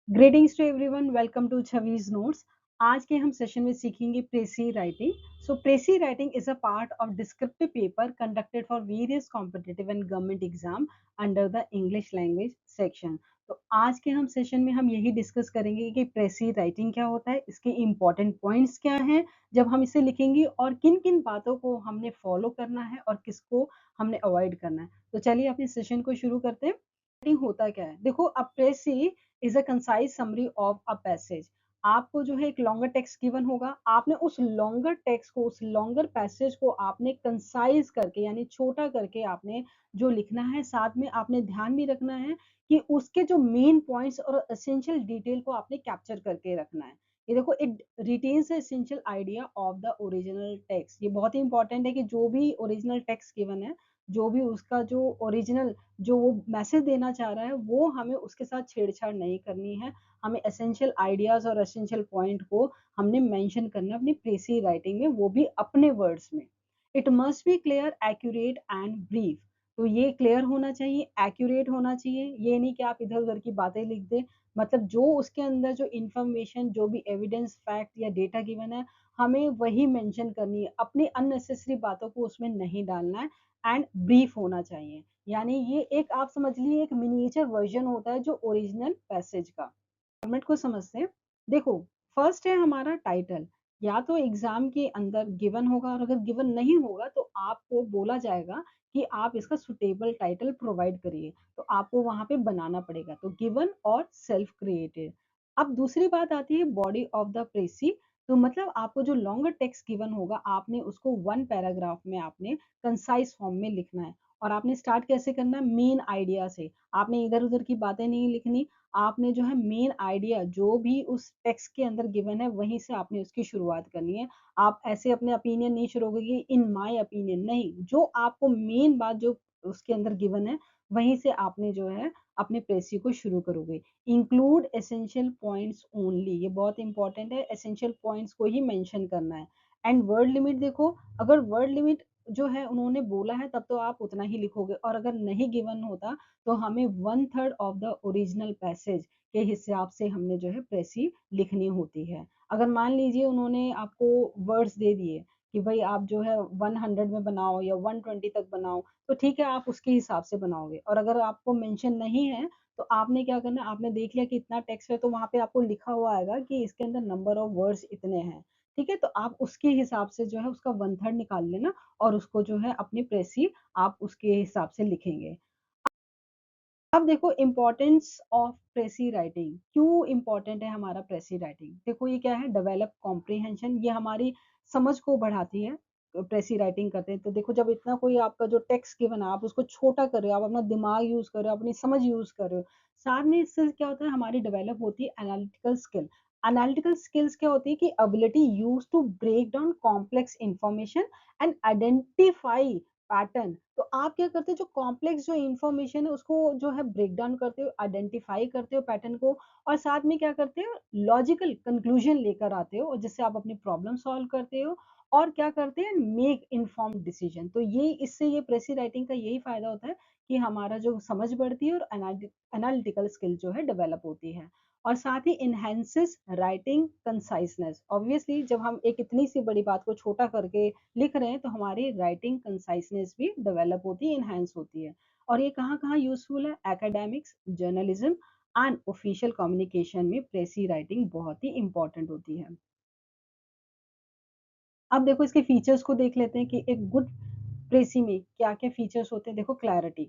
Greetings to everyone, welcome to छवीज notes. आज के हम सेशन में सीखेंगे precis writing. So precis writing is a part of descriptive paper conducted for various competitive and government exam under the English language section. तो आज के हम सेशन में हम यही डिस्कस करेंगे कि प्रेसी राइटिंग क्या होता है, इसके इंपॉर्टेंट पॉइंट्स क्या हैं जब हम इसे लिखेंगे, और किन किन बातों को हमने फॉलो करना है और किसको हमने अवॉइड करना है। तो चलिए अपने सेशन को शुरू करते हैं। राइटिंग होता क्या है, देखो, a precis is a concise summary of a passage. आपको जो है एक लॉन्गर टेक्स्ट गिवन होगा, आपने उस लॉन्गर टेक्स्ट को, उस लॉन्गर पैसेज को आपने कंसाइज करके यानी छोटा करके आपने जो लिखना है, साथ में आपने ध्यान भी रखना है कि उसके जो मेन पॉइंट्स और एसेंशियल डिटेल को आपने कैप्चर करके रखना है। ये देखो, it retains essential idea of the original text. ये बहुत ही इंपॉर्टेंट है कि जो भी ओरिजिनल टेक्स्ट गिवन है, जो भी उसका जो ओरिजिनल जो वो मैसेज देना चाह रहा है, वो हमें उसके साथ छेड़छाड़ नहीं करनी है। हमें एसेंशियल आइडियाज और एसेंशियल पॉइंट को हमने मेंशन करना है अपनी प्रेसी राइटिंग में, वो भी अपने वर्ड्स में। It must be clear, accurate and brief. तो ये क्लियर होना चाहिए, एक्यूरेट होना चाहिए। ये नहीं कि आप इधर उधर की बातें लिख दें। मतलब जो उसके अंदर जो इंफॉर्मेशन, जो भी एविडेंस, फैक्ट या डेटा गिवन है, हमें वही मेंशन करनी है। अपनी अननेसेसरी बातों को उसमें नहीं डालना है। एंड ब्रीफ होना चाहिए, यानी ये एक आप समझ लीजिए एक मिनिएचर वर्जन होता है जो ओरिजिनल पैसेज का। फॉर्मेट को समझते हैं। देखो, फर्स्ट है हमारा टाइटल। या तो एग्जाम के अंदर गिवन होगा, और अगर गिवन नहीं होगा तो आपको बोला जाएगा कि आप इसका सुटेबल टाइटल प्रोवाइड करिए, तो आपको वहां पे बनाना पड़ेगा। तो गिवन और सेल्फ क्रिएटेड। अब दूसरी बात आती है बॉडी ऑफ द प्रेसी। तो मतलब आपको जो लॉन्गर टेक्स्ट गिवन होगा, आपने उसको वन पैराग्राफ में आपने कंसाइज फॉर्म में लिखना है। और आपने स्टार्ट कैसे करना है, मेन आइडिया से। आपने इधर उधर की बातें नहीं लिखनी। आपने जो है मेन आइडिया जो भी उस टेक्स्ट के अंदर गिवन है, वहीं से आपने उसकी शुरुआत करनी है। आप ऐसे अपने ओपिनियन नहीं शुरू करोगे इन माय ओपिनियन, नहीं। जो आपको मेन बात जो उसके अंदर गिवन है, वहीं से आपने जो है अपने प्रेसी को शुरू करोगे। इंक्लूड एसेंशियल पॉइंट्स ओनली, ये बहुत इंपॉर्टेंट है। एसेंशियल पॉइंट्स को ही मेंशन करना है। एंड वर्ड लिमिट, देखो, अगर वर्ड लिमिट जो है उन्होंने बोला है तब तो आप उतना ही लिखोगे, और अगर नहीं गिवन होता तो हमें one third of the original passage के हिसाब से हमने जो है प्रेसी लिखनी होती है। अगर मान लीजिए उन्होंने आपको वर्ड्स दे दिए कि भाई आप जो है 100 में बनाओ या 120 तक बनाओ, तो ठीक है, आप उसके हिसाब से बनाओगे। और अगर आपको मेंशन नहीं है तो आपने क्या करना है, आपने देख लिया कि इतना टेक्स्ट है, तो वहां पे आपको लिखा हुआ आएगा कि इसके अंदर नंबर ऑफ वर्ड्स इतने हैं। ठीक है, तो आप उसके हिसाब से जो है उसका वन थर्ड निकाल लेना, और उसको जो है अपनी प्रेसी आप उसके हिसाब से लिखेंगे। अब देखो, इम्पोर्टेंस ऑफ प्रेसी राइटिंग, क्यों इम्पोर्टेंट है हमारा प्रेसी राइटिंग। देखो, ये क्या है, डेवलप कॉम्प्रिहेंशन, ये हमारी समझ को बढ़ाती है। प्रेसी राइटिंग करते हैं तो देखो, जब इतना कोई आपका जो टेक्स्ट गिवन है, आप उसको छोटा कर रहे हो, आप अपना दिमाग यूज कर रहे हो, अपनी समझ यूज कर रहे हो। साथ में इससे क्या होता है, हमारी डेवलप होती है एनालिटिकल स्किल। एनालिटिकल स्किल्स क्या होती है कि ability use to break down complex information and identify pattern. तो आप क्या करते हो, जो कॉम्प्लेक्स जो इंफॉर्मेशन है उसको जो है ब्रेक डाउन करते हो, आइडेंटिफाई करते हो पैटर्न को, और साथ में क्या करते हो, लॉजिकल कंक्लूजन लेकर आते हो, और जिससे आप अपनी प्रॉब्लम सॉल्व करते हो। और क्या करते हैं, मेक इन्फॉर्म्ड डिसीजन। तो ये इससे ये प्रेसी राइटिंग का यही फायदा होता है कि हमारा जो समझ बढ़ती है और एनालिटिकल स्किल जो है डेवलप होती है। और साथ ही इनहेंसेस राइटिंग कंसाइसनेस। ऑब्वियसली जब हम एक इतनी सी बड़ी बात को छोटा करके लिख रहे हैं तो हमारी राइटिंग कंसाइसनेस भी डेवलप होती है, इनहेंस होती है। और ये कहाँ कहाँ यूजफुल है, academics, journalism and official communication में प्रेसी राइटिंग बहुत ही इंपॉर्टेंट होती है। अब देखो, इसके फीचर्स को देख लेते हैं कि एक गुड प्रेसी में क्या क्या फीचर्स होते हैं। देखो, क्लैरिटी।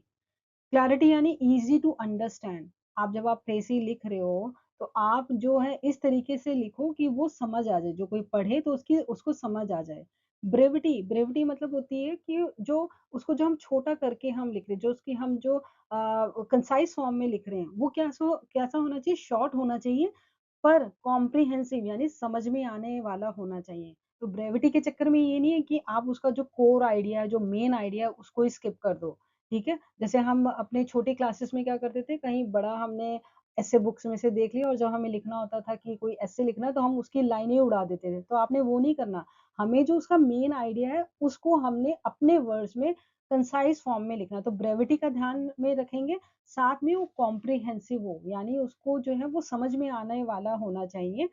क्लैरिटी यानी इजी टू अंडरस्टैंड। आप जब आप प्रेसी लिख रहे हो तो आप जो है इस तरीके से लिखो कि वो समझ आ जाए, जो कोई पढ़े तो उसकी उसको समझ आ जाए। ब्रेविटी, ब्रेविटी मतलब होती है कि जो उसको जो हम छोटा करके हम लिख रहे हैं, जो उसकी हम जो कंसाइज फॉर्म में लिख रहे हैं, वो कैसा होना चाहिए, शॉर्ट होना चाहिए, पर कॉम्प्रिहेंसिव यानी समझ में आने वाला होना चाहिए। तो ब्रेविटी के चक्कर में ये नहीं है कि आप उसका जो कोर आइडिया है, जो मेन आइडिया है, उसको ही स्किप कर दो। ठीक है? जैसे हम अपने छोटी क्लासेस में क्या करते थे, कहीं बड़ा हमने ऐसे बुक्स में से देख लिया, और जब हमें लिखना होता था कि कोई ऐसे लिखना है तो हम उसकी लाइनें उड़ा देते थे। तो आपने वो नहीं करना। हमें जो उसका मेन आइडिया है, उसको हमने अपने वर्ड्स में कंसाइज़ फॉर्म में लिखना है, तो ब्रेविटी का ध्यान में रखेंगे, साथ में वो कॉम्प्रिहेंसिव हो, यानी उसको जो है वो समझ में आने वाला होना चाहिए।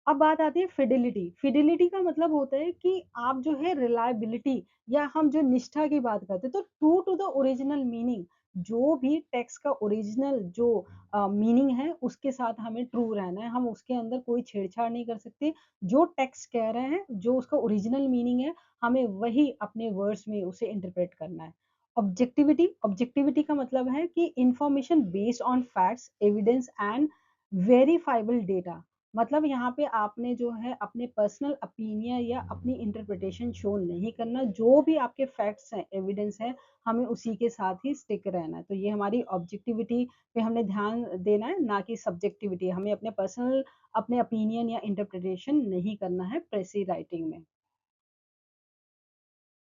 अब बात आती है फिडेलिटी। फिडेलिटी का मतलब होता है कि आप जो है रिलायबिलिटी या हम जो निष्ठा की बात करते हैं, तो true to the original meaning, जो भी टेक्स्ट का ओरिजिनल जो मीनिंग है उसके साथ हमें ट्रू रहना है। हम उसके अंदर कोई छेड़छाड़ नहीं कर सकते। जो टेक्स्ट कह रहे हैं, जो उसका ओरिजिनल मीनिंग है, हमें वही अपने वर्ड्स में उसे इंटरप्रेट करना है। ऑब्जेक्टिविटी, ऑब्जेक्टिविटी का मतलब है कि information based on facts, evidence and verifiable data. मतलब यहाँ पे आपने जो है अपने पर्सनल ओपिनियन या अपनी इंटरप्रिटेशन शो नहीं करना, जो भी आपके फैक्ट्स हैं, एविडेंस है, हमें उसी के साथ ही स्टिक रहना है। तो ये हमारी ऑब्जेक्टिविटी पे हमने ध्यान देना है, ना कि सब्जेक्टिविटी। हमें अपने पर्सनल अपने ओपिनियन या इंटरप्रिटेशन नहीं करना है प्रेसी राइटिंग में।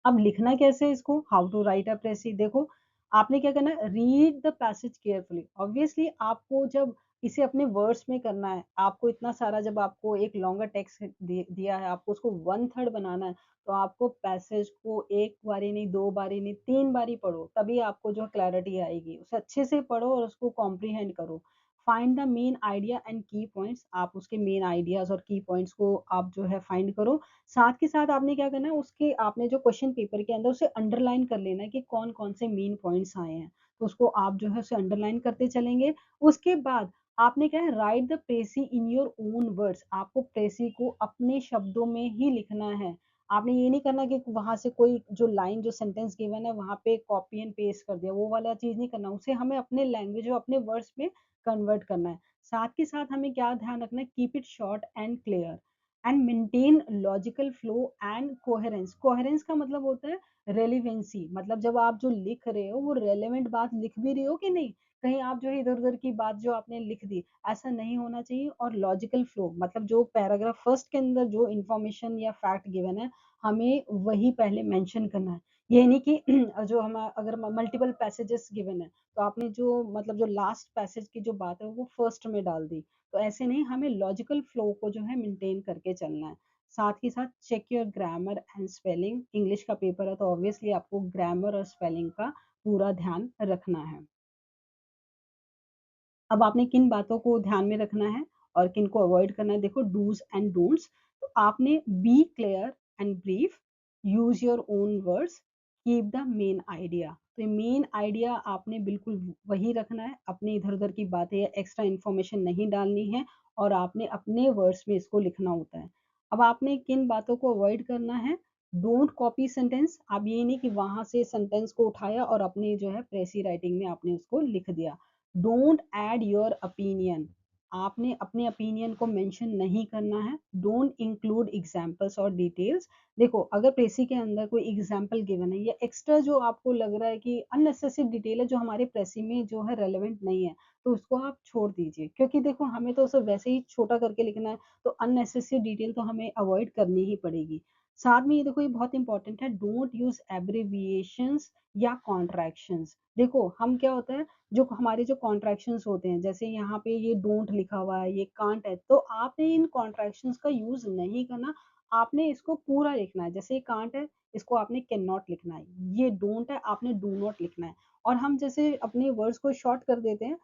अब लिखना कैसे है इसको? हाउ टू राइट अ प्रेसी? देखो, आपने क्या करना है, read the passage carefully. Obviously आपको जब इसे अपने वर्ड्स में करना है, आपको इतना सारा, जब आपको एक लॉन्गर टेक्स्ट दिया है, आपको उसको 1/3 बनाना है, तो आपको पैसेज को 1 बारी नहीं, 2 बारी नहीं, 3 बारी पढ़ो, तभी आपको जो क्लैरिटी आएगी। उसे अच्छे से पढ़ो और उसको कॉम्प्रिहेंड करो। Find the main idea and की पॉइंट्स, आप उसके मेन आइडियाज़ और की पॉइंट्स को आप जो है फाइंड करो। साथ के साथ आपने क्या करना है, उसके आपने जो क्वेश्चन पेपर के अंदर उसे अंडरलाइन कर लेना है कि कौन-कौन से मेन पॉइंट्स आए हैं। तो उसको आप जो है उसे अंडरलाइन करते चलेंगे। उसके बाद आपने क्या है, write the precis in your own words. आपको प्रेसी को अपने शब्दों में ही लिखना है। आपने ये नहीं करना कि वहाँ से कोई जो लाइन जो सेंटेंस गिवन है वहाँ पे कॉपी एंड पेस्ट कर दिया, वो वाला चीज़ नहीं करना। उसे हमें अपने लैंग्वेज और अपने वर्ड्स में कन्वर्ट करना है। साथ के साथ हमें क्या ध्यान रखना है, keep it short and clear and maintain logical flow and coherence. Coherence का मतलब होता है रेलेवेंसी, मतलब जब आप जो लिख रहे हो वो रेलेवेंट बात लिख भी रहे हो कि नहीं, कहीं आप जो है इधर उधर की बात जो आपने लिख दी, ऐसा नहीं होना चाहिए। और लॉजिकल फ्लो मतलब जो पैराग्राफ फर्स्ट के अंदर जो इंफॉर्मेशन या फैक्ट गिवन है, हमें वही पहले मेंशन करना है। ये नहीं कि जो हम अगर मल्टीपल पैसेजेस गिवन है, तो आपने जो मतलब जो लास्ट पैसेज की जो बात है वो फर्स्ट में डाल दी, तो ऐसे नहीं, हमें लॉजिकल फ्लो को जो है मेंटेन करके चलना है। साथ ही साथ check your grammar and spelling. English का पेपर है तो ऑब्वियसली आपको ग्रामर और स्पेलिंग का पूरा ध्यान रखना है। अब आपने किन बातों को ध्यान में रखना है और किन को अवॉइड करना है, देखो डूज एंड डोंट्स। तो आपने be clear and brief, use your own words, keep the main idea. तो ये मेन आइडिया आपने बिल्कुल वही रखना है, अपने इधर उधर की बातें या एक्स्ट्रा इन्फॉर्मेशन नहीं डालनी है, और आपने अपने वर्ड्स में इसको लिखना होता है। अब आपने किन बातों को अवॉइड करना है, डोंट कॉपी सेंटेंस। आप ये नहीं कि वहां से सेंटेंस को उठाया और अपनी जो है प्रेसी राइटिंग में आपने उसको लिख दिया। डोंट ऐड योर ओपिनियन, आपने अपने ओपिनियन को मेंशन नहीं करना है। डोंट इंक्लूड एग्जांपल्स और डिटेल्स। देखो, अगर प्रेसी के अंदर कोई एग्जांपल गिवन है या एक्स्ट्रा जो आपको लग रहा है कि अननेसेसरी डिटेल है जो हमारे प्रेसी में जो है रेलेवेंट नहीं है, तो उसको आप छोड़ दीजिए, क्योंकि देखो हमें तो उसे वैसे ही छोटा करके लिखना है, तो अननेसेसरी डिटेल तो हमें अवॉइड करनी ही पड़ेगी। साथ में ये देखो, ये बहुत इंपॉर्टेंट है, डोंट यूज एब्रिविएशंस या कॉन्ट्रैक्शंस। देखो हम क्या होता है, जो हमारे जो कॉन्ट्रैक्शंस होते हैं, जैसे यहाँ पे ये डोंट लिखा हुआ है, ये कांट है, तो आपने इन कॉन्ट्रैक्शंस का यूज नहीं करना। आपने इसको पूरा लिखना है। जैसे ये कांट है, इसको आपने कैन नॉट लिखना है। ये डोंट है, आपने डू नॉट लिखना है। और हम जैसे अपने वर्ड्स को शॉर्ट कर देते हैं,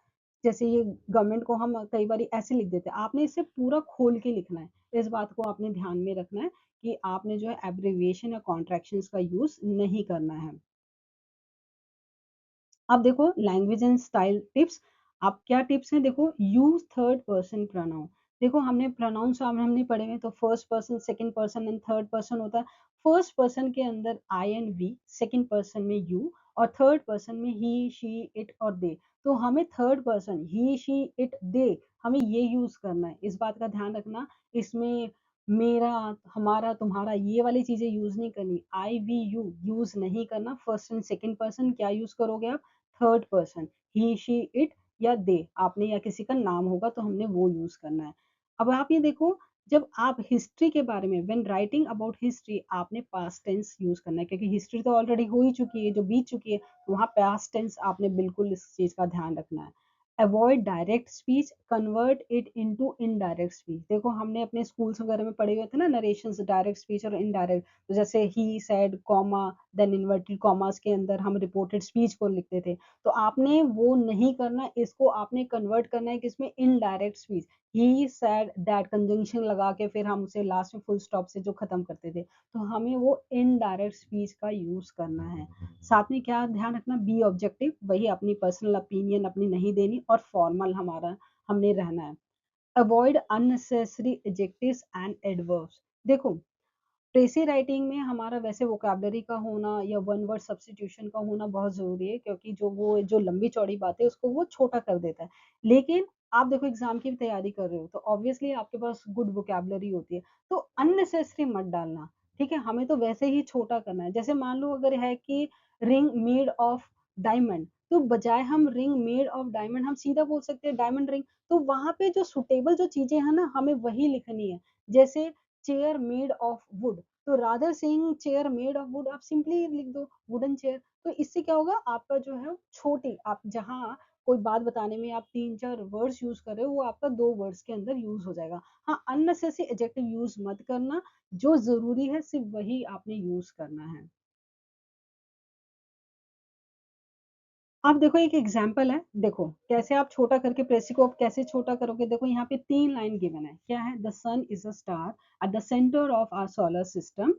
जैसे ये गवर्नमेंट को हम कई बार ऐसे लिख देते हैं, आपने इसे पूरा खोल के लिखना है। इस बात को आपने ध्यान में रखना है कि आपने जो है एब्रिविएशन या कॉन्ट्रैक्शंस का यूज नहीं करना है। अब देखो, लैंग्वेज एंड स्टाइल टिप्स। अब क्या टिप्स हैं, देखो, यूज थर्ड पर्सन प्रोनाउन। देखो हमने प्रोनाउंस हमने पढ़े हुए हैं, तो first person, second person and third person होता है। फर्स्ट पर्सन के अंदर आई एंड वी, सेकंड पर्सन में यू, और थर्ड पर्सन में ही शी इट और दे। तो हमें third person he she it they, हमें ये यूज करना है। इस बात का ध्यान रखना, इसमें मेरा, हमारा, तुम्हारा, ये वाली चीजें यूज नहीं करनी। आई वी यू यूज नहीं करना। फर्स्ट एंड सेकंड पर्सन क्या यूज करोगे आप, third person, he she it या दे, आपने या किसी का नाम होगा तो हमने वो यूज करना है। अब आप ये देखो, जब आप हिस्ट्री के बारे में, व्हेन राइटिंग अबाउट हिस्ट्री, आपने पास्ट टेंस यूज करना है, क्योंकि हिस्ट्री तो ऑलरेडी हो ही चुकी है, जो बीत चुकी है, तो वहाँ पास्ट टेंस आपने बिल्कुल इस चीज का ध्यान रखना है। Avoid direct speech, convert it into indirect speech. देखो हमने अपने स्कूल्स वगैरह में पढ़े हुए थे ना नरेशंस, डायरेक्ट स्पीच और इनडायरेक्ट। तो जैसे ही said comma, then inverted commas के अंदर हम रिपोर्टेड स्पीच को लिखते थे। तो आपने वो नहीं करना, इसको आपने कन्वर्ट करना है किसमें, indirect speech. He said that conjunction लगा के फिर हम उसे लास्ट में फुल स्टॉप से जो खत्म करते थे, तो हमें वो इनडायरेक्ट स्पीच का यूज करना है। साथ में क्या ध्यान रखना, बी ऑब्जेक्टिव, वही अपनी पर्सनल ओपिनियन अपनी नहीं देनी, और फॉर्मल हमारा हमने रहना है। Avoid unnecessary adjectives and adverbs. देखो ट्रेसी राइटिंग में हमारा वैसे वोकैबुलरी का होना या वन वर्ड सब्स्टिट्यूशन का होना बहुत ज़रूरी है, क्योंकि जो लंबी चौड़ी बात है उसको वो छोटा कर देता है। लेकिन आप देखो एग्जाम की भी तैयारी कर रहे हो तो ऑब्वियसली आपके पास गुड वोकैबुलरी होती है, तो अननेसेसरी मत डालना। ठीक है, हमें तो वैसे ही छोटा करना है। जैसे मान लो अगर है कि रिंग मेड ऑफ डायमंड, तो बजाय हम रिंग मेड ऑफ डायमंड हम सीधा बोल सकते हैं डायमंड रिंग। तो वहां पे जो सुटेबल जो चीजें हैं ना हमें वही लिखनी है। जैसे चेयर मेड ऑफ वुड, तो rather saying chair made of would आप सिंपली लिख दो वुडन चेयर। तो इससे क्या होगा, आपका जो है छोटी, आप जहाँ कोई बात बताने में आप 3-4 वर्ड्स यूज कर रहे हो वो आपका 2 वर्ड्स के अंदर यूज हो जाएगा। हाँ, अननेसेसरी एडजेक्टिव यूज मत करना, जो जरूरी है सिर्फ वही आपने यूज करना है। अब देखो एक एग्जांपल है, देखो कैसे आप छोटा करके प्रेसी को आप कैसे छोटा करोगे। देखो यहाँ पे 3 लाइन गिवन है, क्या है, the sun is a star at the centre of our solar system,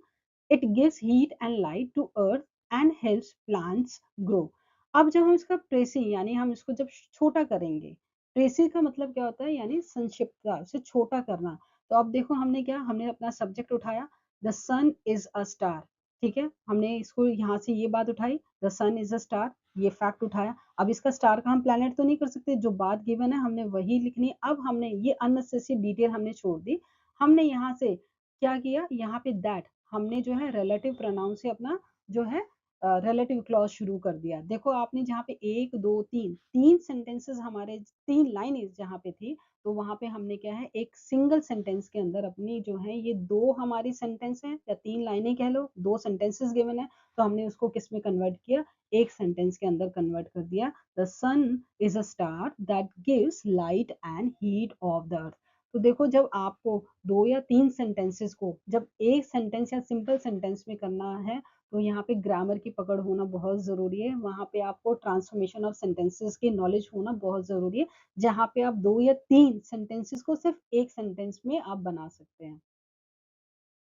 it gives heat and light to earth and helps plants grow. अब जब हम इसका प्रेसी यानी हम इसको जब छोटा करेंगे, प्रेसी का मतलब क्या होता है, यानी संक्षिप्तता, उसे छोटा करना। तो अब देखो हमने क्या, हमने अपना सब्जेक्ट उठाया, the sun is a star. ठीक है, हमने इसको यहाँ से ये बात उठाई, the sun is a star, ये फैक्ट उठाया। अब इसका स्टार का हम प्लैनेट तो नहीं कर सकते, जो बात गिवन है हमने वही लिखनी है। अब हमने ये अननेसेसरी डिटेल हमने छोड़ दी। हमने यहाँ से क्या किया, यहाँ पे दैट हमने जो है रिलेटिव प्रोनाउन से अपना जो है रिलेटिव क्लॉज शुरू कर दिया। देखो आपने जहाँ पे एक दो तीन तीन सेंटेंसेस हमारे, 3 लाइन जहाँ पे थी, तो वहां पे हमने क्या है, एक सिंगल सेंटेंस के अंदर अपनी जो है ये 2 हमारी सेंटेंस है या 3 लाइनें कह लो, 2 सेंटेंसेस गिवन है, तो हमने उसको किस में कन्वर्ट किया, एक सेंटेंस के अंदर कन्वर्ट कर दिया। The sun is a star that gives light and heat of the earth. तो देखो जब आपको 2 या 3 सेंटेंसेस को जब एक सेंटेंस या सिंपल सेंटेंस में करना है, तो यहाँ पे ग्रामर की पकड़ होना बहुत जरूरी है। वहां पे आपको ट्रांसफॉर्मेशन ऑफ सेंटेंसेस की नॉलेज होना बहुत जरूरी है, जहाँ पे आप 2 या 3 सेंटेंसेस को सिर्फ एक सेंटेंस में आप बना सकते हैं।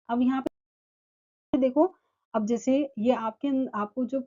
अब यहाँ देखो, अब जैसे ये आपको जो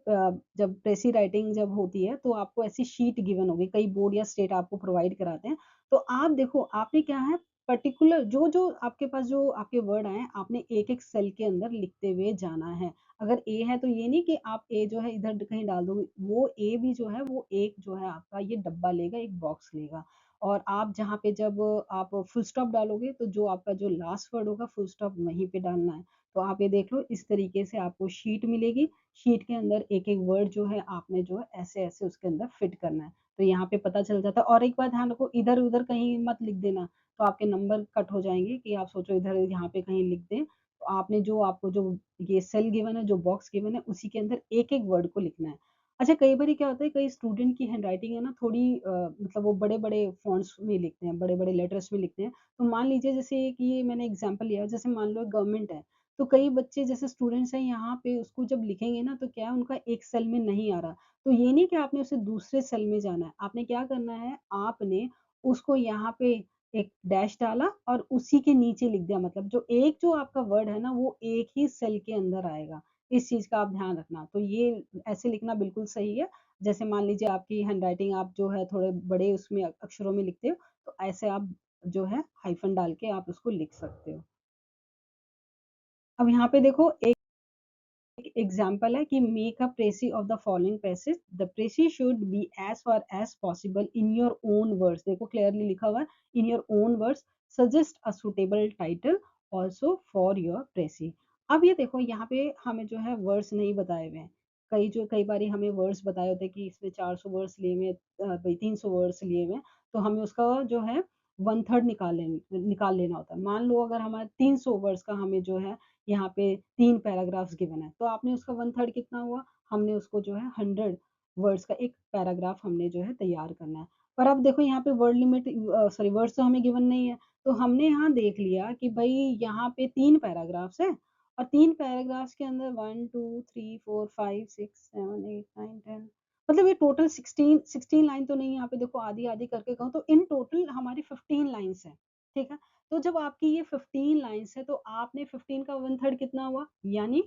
जब प्रेसी राइटिंग जब होती है तो आपको ऐसी शीट गिवन होगी, कई बोर्ड या स्टेट आपको प्रोवाइड कराते हैं। तो आप देखो आपने क्या है, पर्टिकुलर जो जो आपके पास जो आपके वर्ड आए आपने एक एक सेल के अंदर लिखते हुए जाना है। अगर ए है तो ये नहीं कि आप ए जो है इधर कहीं डाल दोगे, वो ए भी जो है वो एक जो है आपका ये डब्बा लेगा, एक बॉक्स लेगा। और आप जहाँ पे जब आप फुल स्टॉप डालोगे तो जो आपका जो लास्ट वर्ड होगा फुल स्टॉप वहीं पे डालना है। तो आप ये देख लो, इस तरीके से आपको शीट मिलेगी। शीट के अंदर एक एक वर्ड जो है आपने जो है ऐसे ऐसे उसके अंदर फिट करना है। तो यहाँ पे पता चल जाता है। और एक बात ध्यान रखो, इधर उधर कहीं मत लिख देना, तो आपके नंबर कट हो जाएंगे कि आप सोचो इधर यहाँ पे कहीं लिख दें। तो आपने जो आपको जो ये सेल गिवन है, जो बॉक्स गिवन है, उसी के अंदर एक एक वर्ड को लिखना है। अच्छा, कई बार क्या होता है, कई स्टूडेंट की हैंडराइटिंग है ना थोड़ी मतलब वो बड़े बड़े फॉन्ट्स में लिखते हैं, बड़े बड़े लेटर्स में लिखते हैं। तो मान लीजिए जैसे कि ये मैंने एग्जांपल लिया, जैसे मान लो गवर्नमेंट है, तो कई बच्चे जैसे स्टूडेंट्स हैं यहाँ पे उसको जब लिखेंगे ना तो क्या है, उनका एक सेल में नहीं आ रहा। तो ये नहीं कि आपने उसे दूसरे सेल में जाना है, आपने क्या करना है, आपने उसको यहाँ पे एक डैश डाला और उसी के नीचे लिख दिया, मतलब जो एक जो आपका वर्ड है ना वो एक ही सेल के अंदर आएगा। इस चीज का आप ध्यान रखना। तो ये ऐसे लिखना बिल्कुल सही है। जैसे मान लीजिए आपकी हैंडराइटिंग आप जो है थोड़े बड़े उसमें अक्षरों में लिखते हो, तो ऐसे आप जो है हाइफन डाल के आप उसको लिख सकते हो। अब यहाँ पे देखो एक एग्जाम्पल है कि make a precis of the following passage, the precis should be as far as possible in your own words. देखो क्लियरली लिखा हुआ है, in your own words, suggest a suitable title also for your precis. अब ये देखो यहाँ पे हमें जो है वर्ड्स नहीं बताए हुए हैं। कई बारी हमें वर्ड्स बताए होते हैं कि इसमें 400 वर्ड्स लिए हुए, भाई 300 वर्ड्स लिए हुए, तो हमें उसका जो है 1/3 निकाल लेना होता है। मान लो अगर हमारे 300 वर्ड्स का हमें जो है यहाँ पे 3 पैराग्राफ्स गिवन है, तो आपने उसका 1/3 कितना हुआ, हमने उसको जो है 100 वर्ड्स का एक पैराग्राफ हमने जो है तैयार करना है। पर अब देखो यहाँ पे वर्ड लिमिट सॉरी वर्ड्स तो हमें गिवन नहीं है, तो हमने यहाँ देख लिया कि भाई यहाँ पे 3 पैराग्राफ्स हैं और 3 पैराग्राफ्स के अंदर 1, 2, 3, 4, 5, 6, 7, 8, 9, 10 मतलब ये टोटल 16 लाइन तो नहीं, यहाँ पे देखो आधी-आधी करके कहूँ तो इन टोटल हमारी 15 लाइन्स हैं, ठीक है? तो जब आपकी ये 15 लाइन्स है तो आपने 15 का 1/3 कितना हुआ? यानी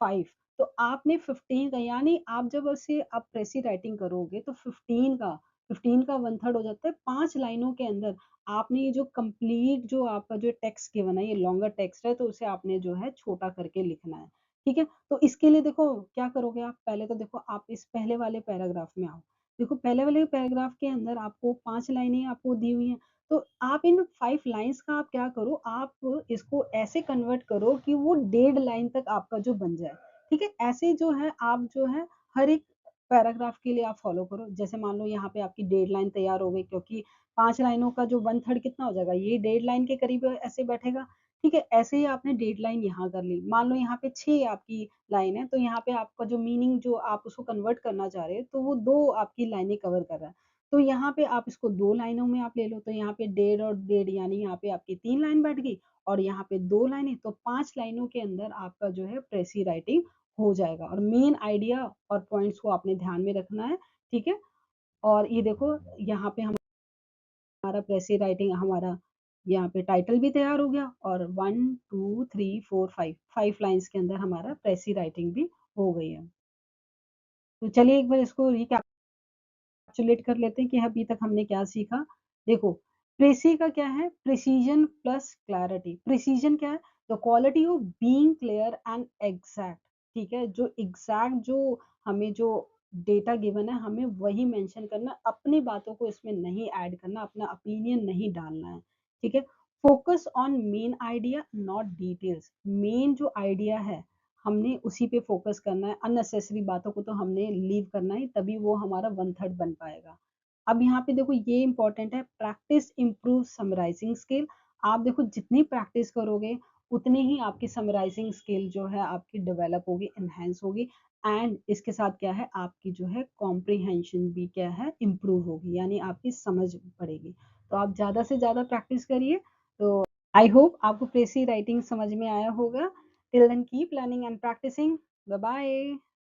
5 तो आपने 15 का यानी आप जब ऐसे आप प्रेसी राइटिंग करोगे तो 15 का 1/3 हो जाता है 5 लाइनों के अंदर आपने ये जो कंप्लीट जो आपका जो टेक्स्ट गिवन है, ये लॉन्गर टेक्स्ट है तो उसे आपने जो है छोटा करके लिखना है, ठीक है? तो इसके लिए देखो क्या करोगे आप, पहले तो देखो आप इस पहले वाले पैराग्राफ में आओ। देखो पहले वाले पैराग्राफ के अंदर आपको 5 लाइनें आपको दी हुई हैं, तो आप इन 5 लाइन्स का आप क्या करो, आप इसको ऐसे कन्वर्ट करो कि वो डेढ़ लाइन तक आपका जो बन जाए, ठीक है? ऐसे जो है आप जो है हर एक पैराग्राफ के लिए आप फ़ॉलो करो। जैसे मान लो यहाँ पे आपकी डेढ़ लाइन तैयार हो गई क्योंकि 5 लाइनों का जो 1/3 कितना हो जाएगा, ये डेढ़ लाइन के करीब ऐसे बैठेगा, ठीक है? ऐसे ही आपने डेढ़ लाइन यहाँ कर ली। मान लो यहाँ पे 6 आपकी लाइन है, तो यहाँ पे आपका जो मीनिंग जो आप उसको कन्वर्ट करना चाह रहे हैं, तो वो 2 आपकी लाइनें कवर कर रहा है। तो यहाँ पे आप इसको 2 लाइनों में आप ले लो, तो यहाँ पे डेढ़ और डेढ़ यानी यहाँ पे आपकी 3 लाइन बैठ गई और यहाँ पे 2 लाइनें, तो 5 लाइनों के अंदर आपका जो है प्रेसी राइटिंग हो जाएगा और मेन आइडिया और पॉइंट्स को आपने ध्यान में रखना है, ठीक है? और ये देखो यहाँ पे हमारा प्रेसी राइटिंग हमारा यहाँ पे टाइटल भी तैयार हो गया और 1, 2, 3, 4, 5 लाइन्स के अंदर हमारा प्रेसी राइटिंग भी हो गई है। तो चलिए एक बार इसको रिकैप्चुलेट कर लेते हैं कि अभी तक हमने क्या सीखा। देखो, प्रेसी का क्या है? Precision plus clarity. प्रिसिजन क्या है? The quality of being clear and exact, ठीक है? जो एग्जैक्ट जो हमें जो डेटा गिवन है, हमें वही मेंशन करना, अपनी बातों को इसमें नहीं ऐड करना, अपना ओपिनियन नहीं डालना है, ठीक है? Focus on main idea not details. Main जो आइडिया है, हमने उसी पे फ़ोकस करना है, अननेसेसरी बातों को तो हमने लीव करना है, तभी वो हमारा 1/3 बन पाएगा। अब यहाँ पे देखो ये इम्पोर्टेंट है, प्रैक्टिस इम्प्रूव समराइज़िंग स्किल। आप देखो जितनी प्रैक्टिस करोगे, उतनी ही आपकी समराइज़िंग स्किल जो है आपकी डेवलप होगी, एनहांस होगी एंड इसके साथ क्या है, आपकी जो है कॉम्प्रिहेंशन भी क्या है, इम्प्रूव होगी, यानी आपकी समझ बढ़ेगी। तो आप ज़्यादा से ज़्यादा प्रैक्टिस करिए, तो आई होप आपको प्रेसी राइटिंग समझ में आया होगा। Till then, keep learning and practicing. Bye bye.